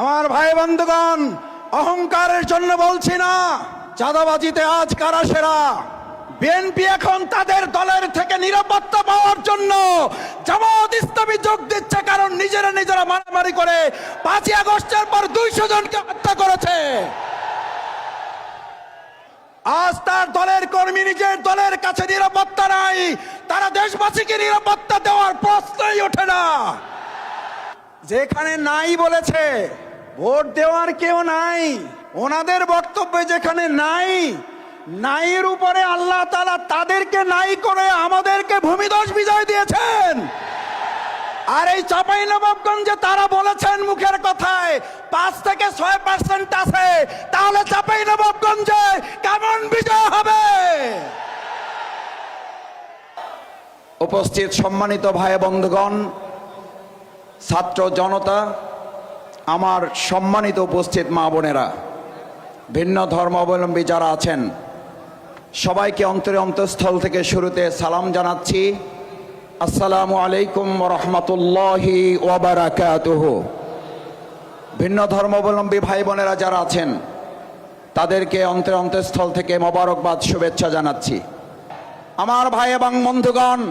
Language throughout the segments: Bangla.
আমার ভাই বন্ধুগণ, অহংকারের জন্য বলছি না। চাঁদাবাজিতে আজ কারা সেরা? বিএনপি এখন তাদের দলের থেকে নিরাপত্তা পাওয়ার জন্য জামাত ইসলামী যোগ দিচ্ছে, কারণ নিজেরা মারামারি করে 5ই আগস্টের পর 200 জনকে হত্যা করেছে। আজ তার দলের কর্মী নিজের দলের কাছে নিরাপত্তা নাই, তারা দেশবাসীকে নিরাপত্তা দেওয়ার প্রশ্নই ওঠে না। যেখানে নাই বলেছে ভোট দেওয়ার কেউ নাই, ওনাদের বক্তব্যে যেখানে নাই, নাইয়ের উপরে আল্লাহ তাআলা তাদেরকে নাই করে আমাদেরকে ভূমিধস বিজয় দিয়েছেন। আর এই চাঁপাইনবাবগঞ্জে তারা বলেছেন মুখের কথায় 5 থেকে 6% আছে, তাহলে চাঁপাইনবাবগঞ্জে কেমন বিজয় হবে? উপস্থিত সম্মানিত ভাই বন্ধুগণ, ছাত্র জনতা, আমার সম্মানিত উপস্থিত মা বোনেরা, ভিন্ন ধর্মাবলম্বী যারা আছেন, সবাইকে অন্তঃস্থল থেকে শুরুতে সালাম জানাচ্ছি। আসসালামু আলাইকুম ওয়া রাহমাতুল্লাহি ওয়া বারাকাতুহু। ভিন্ন ধর্মাবলম্বী ভাই বোনেরা যারা আছেন, তাদেরকে অন্তঃস্থল থেকে মোবারকবাদ, শুভেচ্ছা জানাচ্ছি। আমার ভাই এবং বন্ধুগণ,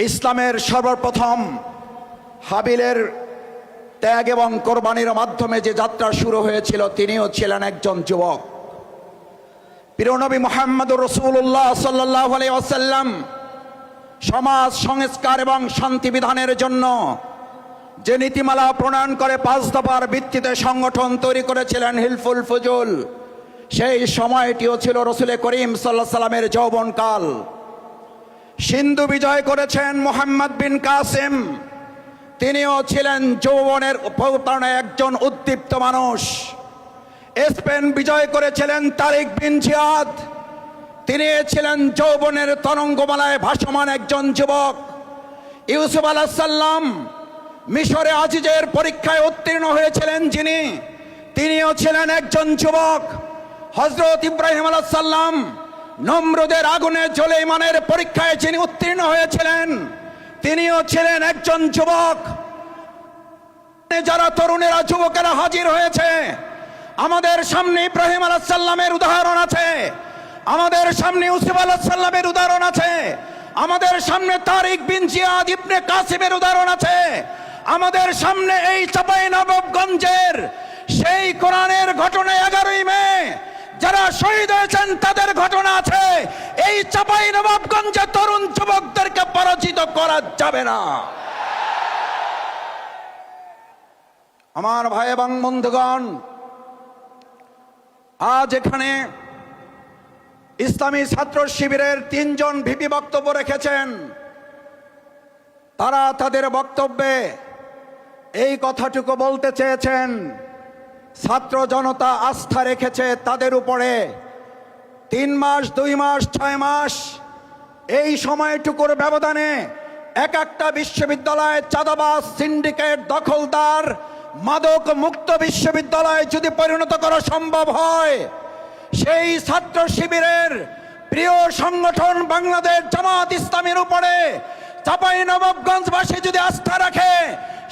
ইসলামের সর্বপ্রথম হাবিলের ত্যাগ এবং কোরবানির মাধ্যমে যে যাত্রা শুরু হয়েছিল, তিনিও ছিলেন একজন যুবক। প্রিয় নবী মুহাম্মদুর রাসূলুল্লাহ সাল্লাল্লাহু আলাইহি ওয়াসাল্লাম সমাজ সংস্কার এবং শান্তি বিধানের জন্য যে নীতিমালা প্রণয়ন করে 5 দফার ভিত্তিতে সংগঠন তৈরি করেছিলেন হিলফুল ফুজুল, সেই সময়টিও ছিল রাসূল করিম সাল্লাল্লাহু আলাইহি ওয়াসাল্লামের যৌবনকাল। সিন্ধু বিজয় করেছেন মুহাম্মদ বিন কাসিম, তিনিও ছিলেন যৌবনের পৌতানায় একজন উদ্দীপ্ত মানুষ। স্পেন বিজয় করেছিলেন তারিক বিন জিয়াদ, তিনি ছিলেন যৌবনের তরঙ্গমালায় ভাসমান একজন যুবক। ইউসুফ আলাইহিস সালাম মিশরে আজিজের পরীক্ষায় উত্তীর্ণ হয়েছিলেন যিনি, তিনিও ছিলেন একজন যুবক। হযরত ইব্রাহিম আলাইহিস সালাম নমরুদের আগুনে জ্বলে ঈমানের পরীক্ষায় যিনি উত্তীর্ণ হয়েছিলেন, তিনিও ছিলেন একজন যুবক। যারা তরুণেরা, যুবকেরা হাজির হয়েছে, আমাদের সামনে ইব্রাহিম আলাইহিস সালামের উদাহরণ আছে, আমাদের সামনে ইউসুফ আলাইহিস সালামের উদাহরণ আছে, আমাদের সামনে তারিক বিন জিয়াদ ইবনে কাসিমের উদাহরণ আছে, আমাদের সামনে এই চাঁপাইনবাবগঞ্জের সেই কোরআনের ঘটনা 11ই মে যারা শহীদ হয়েছেন তাদের ঘটনা আছে। এই চাঁপাইনবাবগঞ্জে তরুণ যুবকদেরকে পরাজিত করা যাবে না। আমার ভাই এবং বন্ধুগণ, আজ এখানে ইসলামী ছাত্র শিবিরের 3 জন ভিপি বক্তব্য রেখেছেন। তারা তাদের বক্তব্যে এই কথাটুকু বলতে চেয়েছেন, ছাত্র জনতা আস্থা রেখেছে তাদের উপরে। 3 মাস, 2 মাস, 6 মাস এই সময়টুকুর ব্যবধানে একটা বিশ্ববিদ্যালয় চাঁদাবাজ, সিন্ডিকেট, দখলদার, মাদক মুক্ত বিশ্ববিদ্যালয় যদি পরিণত করা সম্ভব হয়, সেই ছাত্র শিবিরের প্রিয় সংগঠন বাংলাদেশ জামাত ইসলামীর উপরে চাঁপাইনবাবগঞ্জবাসী যদি আস্থা রাখে,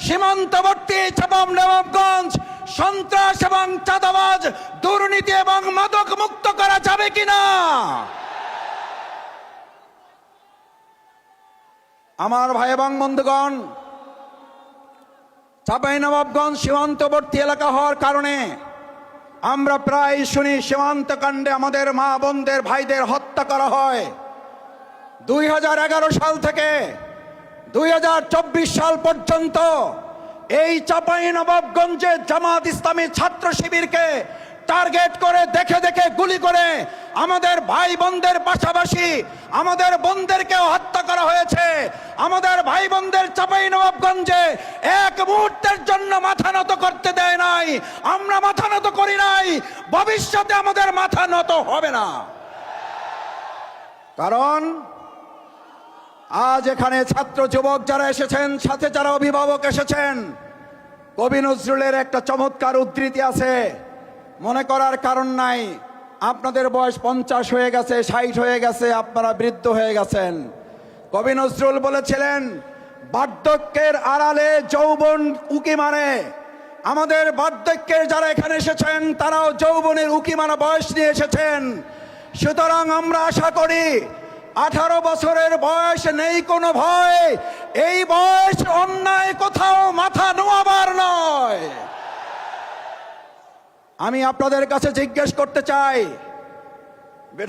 সীমান্তবর্তী চাঁপাইনবাবগঞ্জ সন্ত্রাস এবং চাঁদাবাজ, দুর্নীতি এবং মাদক মুক্ত করা যাবে কিনা? আমার ভাই এবং বন্ধুগণ, চাঁপাইনবাবগঞ্জ সীমান্তবর্তী এলাকা হওয়ার কারণে আমরা প্রায় শুনি সীমান্তকাণ্ডে আমাদের মা বোনদের, ভাইদের হত্যা করা হয়। 2011 সাল থেকে 2024 সাল পর্যন্ত এই চাঁপাইনবাবগঞ্জে জামাত ইসলামী ছাত্র শিবিরকে টার্গেট করে দেখে দেখে গুলি করে আমাদের ভাই বোনদের পাশাপাশি আমাদের বোনদেরকেও হত্যা করা হয়েছে। আমাদের ভাই বোনদের চাঁপাইনবাবগঞ্জে এক মুহূর্তের জন্য মাথা নত করতে দেয় নাই, আমরা মাথা নত করি নাই, ভবিষ্যতে আমাদের মাথা নত হবে না। কারণ আজ এখানে ছাত্র যুবক যারা এসেছেন, সাথে যারা অভিভাবক এসেছেন, কবি নজরুলের একটা চমৎকার উদ্ধৃতি আছে, মনে করার কারণ নাই। আপনাদের বয়স 50 হয়ে গেছে, 60 হয়ে গেছে, আপনারা বৃদ্ধ হয়ে গেছেন। কবি নজরুল বলেছিলেন, বার্ধক্যের আড়ালে যৌবন উকি মারে, আমাদের বার্ধক্যের যারা এখানে এসেছেন তারাও যৌবনের উকিমানা বয়স নিয়ে এসেছেন। সুতরাং আমরা আশা করি 18 বছরের বয়স নেই কোনো ভয়, এই বয়স অন্যায় কোথাও মাথা নোয়াবার নয়। আমি আপনাদের কাছে জিজ্ঞেস করতে চাই,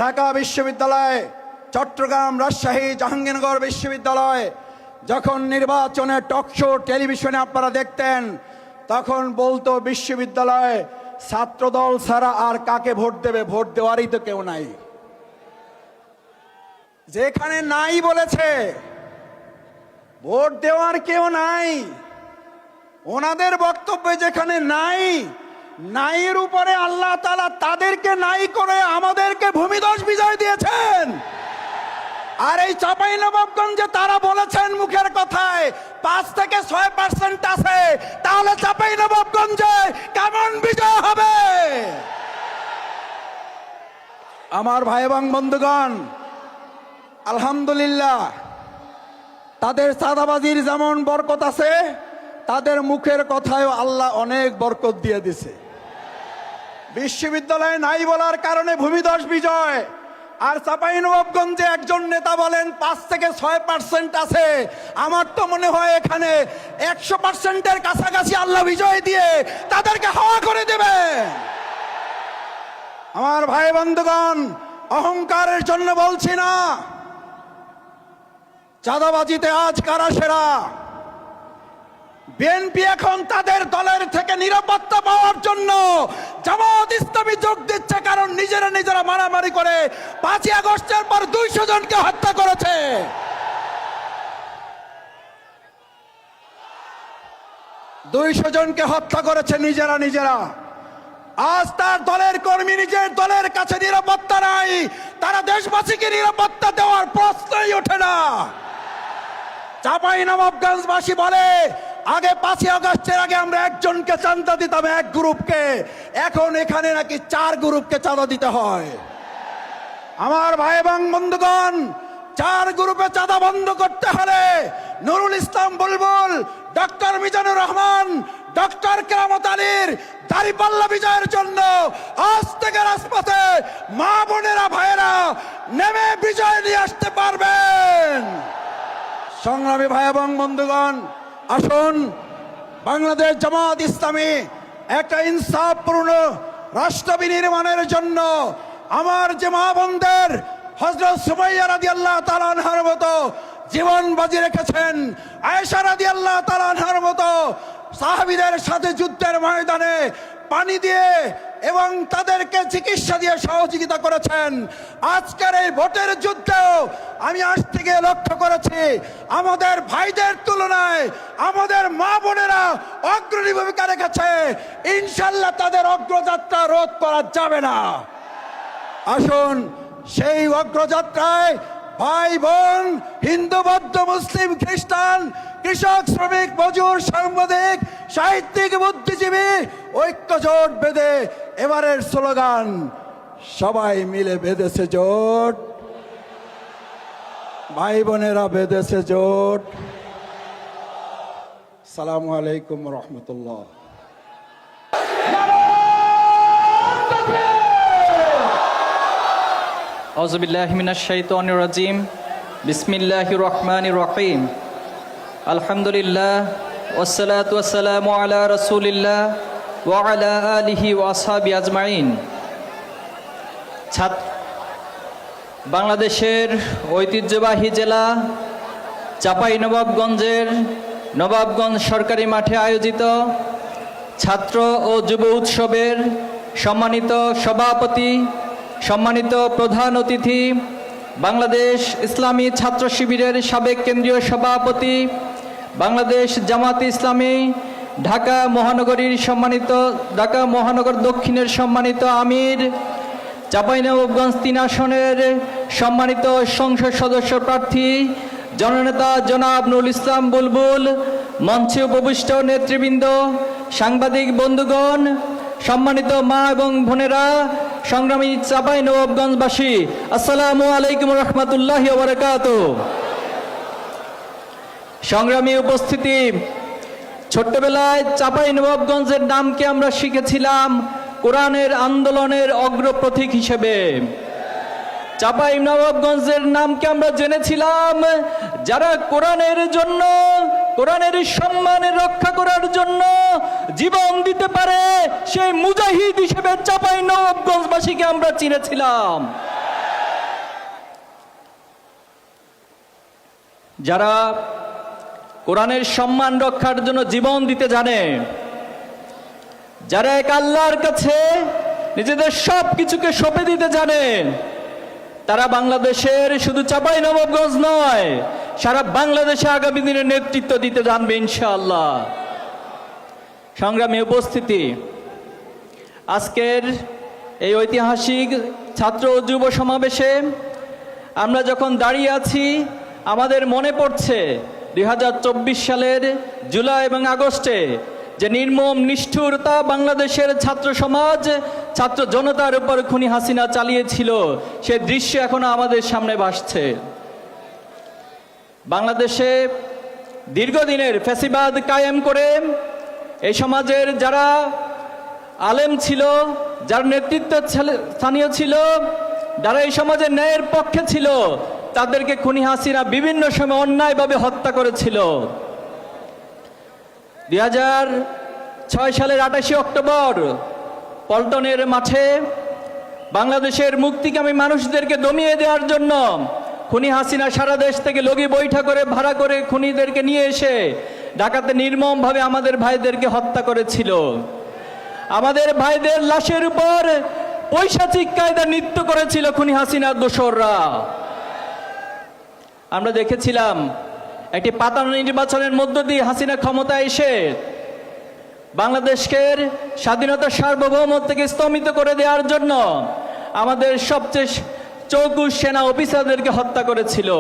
ঢাকা বিশ্ববিদ্যালয়, চট্টগ্রাম, রাজশাহী, জাহাঙ্গীরনগর বিশ্ববিদ্যালয় যখন নির্বাচনের টক শো টেলিভিশনে আপনারা দেখতেন, তখন বলতো বিশ্ববিদ্যালয়ে ছাত্রদল ছাড়া আর কাকে ভোট দেবে, ভোট দেওয়ারই তো কেউ নাই। যেখানে নাই বলেছে, ভোট দেওয়ার কেউ নাই, ওনাদের বক্তব্যে যেখানে নাই, নাইয়ের উপরে আল্লাহ তাআলা তাদেরকে নাই করে আমাদেরকে ভূমিধস বিজয় দিয়েছেন। আর এই চাঁপাইনবাবগঞ্জে তারা বলেছেন মুখের কথায় 5 থেকে 6% আছে, তাহলে চাঁপাইনবাবগঞ্জে কেমন বিজয় হবে? আমার ভাই এবং বন্ধুগণ, আলহামদুলিল্লাহ, তাদের চাঁদাবাজির যেমন বরকত আছে, তাদের মুখের কথায়ও আল্লাহ অনেক বরকত দিয়ে দিছে। বিশ্ববিদ্যালয়ে নাই বলার কারণে ভূমিধস বিজয়। আর চাঁপাইনবাবগঞ্জে একজন নেতা বলেন 5 থেকে 6% আছে। আমার তো মনে হয় এখানে 100%-এর কাছাকাছি আল্লাহ বিজয় দিয়ে তাদেরকে হাওয়া করে দেবে। আমার ভাই বন্ধুগণ, অহংকারের জন্য বলছি না, চাঁদাবাজিতে আজ কারা সেরা? বিএনপি এখন তাদের দলের থেকে নিরাপত্তা পাওয়ার জন্য জামাত ইসলামী যোগ দিচ্ছে, কারণ নিজেরা মারামারি করে 5ই আগস্টের পর 200 জনকে হত্যা করেছে। নিজেরা। আজ তার দলের কর্মী নিজের দলের কাছে নিরাপত্তা নাই, তারা দেশবাসীকে নিরাপত্তা দেওয়ার প্রশ্নই ওঠে না। চাঁপাইনবাবগঞ্জবাসী বলে, আগে 5ই আগস্টের আগে আমরা একজনকে চাঁদা দিতাম, এক গ্রুপকে, এখন এখানে নাকি 4 গ্রুপকে চাঁদা দিতে হয়। আমার ভাই এবং বন্ধুগণ, 4 গ্রুপে চাঁদা বন্ধ করতে হলে নুরুল ইসলাম বুলবুল, ডক্টর মিজানুর রহমান, ডক্টর কেরামত আলীর দাঁড়িপাল্লা বিজয়ের জন্য আজ থেকে রাজপথে মা বোনেরা ভাইয়েরা নেমে বিজয় নিয়ে আসতে পারবেন। সংগ্রামী ভাই এবং বন্ধুগণ, আসুন বাংলাদেশ জামাত ইসলামী একটা ইনসাফপূর্ণ রাষ্ট্র বিনির্মাণের জন্য আমার যে মা বোনদের হযরত সুমাইয়া রাদিয়াল্লাহু তাআলা আনহার মতো জীবন বাজি রেখেছেন, আয়েশা রাদিয়াল্লাহু তাআলা আনহার মতো সাহাবীদের সাথে যুদ্ধের ময়দানে পানি দিয়ে এবং তাদেরকে চিকিৎসা দিয়ে সহযোগিতা করেছেন, আজকের এই ভোটের যুদ্ধেও আমি আজ থেকে লক্ষ্য করেছি আমাদের ভাইদের তুলনায় আমাদের মা বোনেরা অগ্রণী ভূমিকা রেখেছে। ইনশাল্লাহ তাদের অগ্রযাত্রা রোধ করা যাবে না। আসুন সেই অগ্রযাত্রায় ভাই বোন, হিন্দু, বৌদ্ধ, মুসলিম, খ্রিস্টান, কৃষক, শ্রমিক, মজুর, সাংবাদিক, সাহিত্যিক, বুদ্ধিজীবী ঐক্য জোট বেঁধে এবারের স্লোগান, সবাই মিলে বেঁধেছে জোট, ভাই বোনেরা বেঁধেছে জোট। আসসালামু আলাইকুম রহমতুল্লাহ। আউযু বিল্লাহি মিনাশ শাইতানির রাজিম। বিসমিল্লাহির রহমানির রহিম। আলহামদুলিল্লাহ ওয়াসসালাতু ওয়াসসালামু আলা রাসূলিল্লাহ ওয়া আলা আলিহি ওয়া আসহাবিহি আজমাইন। বাংলাদেশের ঐতিহ্যবাহী জেলা চাঁপাইনবাবগঞ্জের নবাবগঞ্জ সরকারি মাঠে আয়োজিত ছাত্র ও যুব উৎসবের সম্মানিত সভাপতি, সম্মানিত প্রধান অতিথি, বাংলাদেশ ইসলামী ছাত্র শিবিরের সাবেক কেন্দ্রীয় সভাপতি, বাংলাদেশ জামাত ইসলামী ঢাকা মহানগর দক্ষিণের সম্মানিত আমির, চাঁপাইনবাবগঞ্জ 3 আসনের সম্মানিত সংসদ সদস্য প্রার্থী জননেতা জনাব নুরুল ইসলাম বুলবুল, মঞ্চে উপবিষ্ট নেতৃবৃন্দ, সাংবাদিক বন্ধুগণ, সম্মানিত মা এবং বোনেরা, সংগ্রামী চাঁপাইনবাবগঞ্জবাসী, আসসালামু আলাইকুম রহমতুল্লাহি ওয়া বারাকাতুহু। সংগ্রামী উপস্থিতি, ছোট্টবেলায় চাঁপাইনবাবগঞ্জের নামকে আমরা শিখেছিলাম কোরআনের আন্দোলনের অগ্রপথিক হিসেবে। চাঁপাইনবাবগঞ্জের নামকে আমরা জেনেছিলাম যারা কোরআনের জন্য, কোরআনের সম্মান রক্ষা করার জন্য জীবন দিতে পারে, সেই মুজাহিদ হিসেবে চাঁপাইনবাবগঞ্জবাসীকে আমরা চিনেছিলাম। যারা কোরআনের সম্মান রক্ষার জন্য জীবন দিতে জানে, যারা এক আল্লাহর কাছে নিজেদের সব কিছুকে সঁপে দিতে জানে, তারা বাংলাদেশের শুধু চাঁপাইনবাবগঞ্জ নয়, সারা বাংলাদেশে আগামী দিনে নেতৃত্ব দিতে জানবে ইনশাআল্লাহ। সংগ্রামী উপস্থিতি, আজকের এই ঐতিহাসিক ছাত্র ও যুব সমাবেশে আমরা যখন দাঁড়িয়ে আছি, আমাদের মনে পড়ছে 2024 সালের জুলাই এবং আগস্টে যে নির্মম নিষ্ঠুরতা বাংলাদেশের ছাত্র সমাজ, ছাত্র জনতার উপর খুনি হাসিনা চালিয়েছিল, সে দৃশ্য এখনো আমাদের সামনে ভাসছে। বাংলাদেশে দীর্ঘদিনের ফ্যাসিবাদ কায়েম করে এই সমাজের যারা আলেম ছিল, যার নেতৃত্ব স্থানীয় ছিল, যারা এই সমাজের ন্যায়ের পক্ষে ছিল, তাদেরকে খুনি হাসিনা বিভিন্ন সময় অন্যায়ভাবে হত্যা করেছিল। 2006 সালের 28 অক্টোবর পল্টনের মাঠে বাংলাদেশের মুক্তিকামী মানুষদেরকে দমিয়ে দেওয়ার জন্য খুনি হাসিনা সারা দেশ থেকে লগি বৈঠা করে ভাড়া করে খুনিদেরকে নিয়ে এসে ঢাকাতে নির্মমভাবে আমাদের ভাইদেরকে হত্যা করেছিল। আমাদের ভাইদের লাশের উপর পৈশাচিক কায়দা নৃত্য করেছিল খুনি হাসিনার দোসররা। আমরা দেখেছিলাম একটি পাতানো নির্বাচনের মধ্য দিয়ে হাসিনা ক্ষমতায় এসে বাংলাদেশকে স্বাধীনতা সার্বভৌমত্বকে স্তম্ভিত করে দেওয়ার জন্য আমাদের সবচেয়ে চৌকুশ সেনা অফিসারদেরকে হত্যা করেছিল।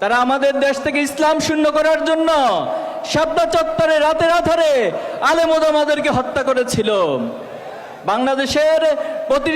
তারা আমাদের দেশ থেকে ইসলাম শূন্য করার জন্য শাপলা চত্বরে রাতের আধারে আলেম ওলামাদেরকে হত্যা করেছিল। বাংলাদেশের প্রতি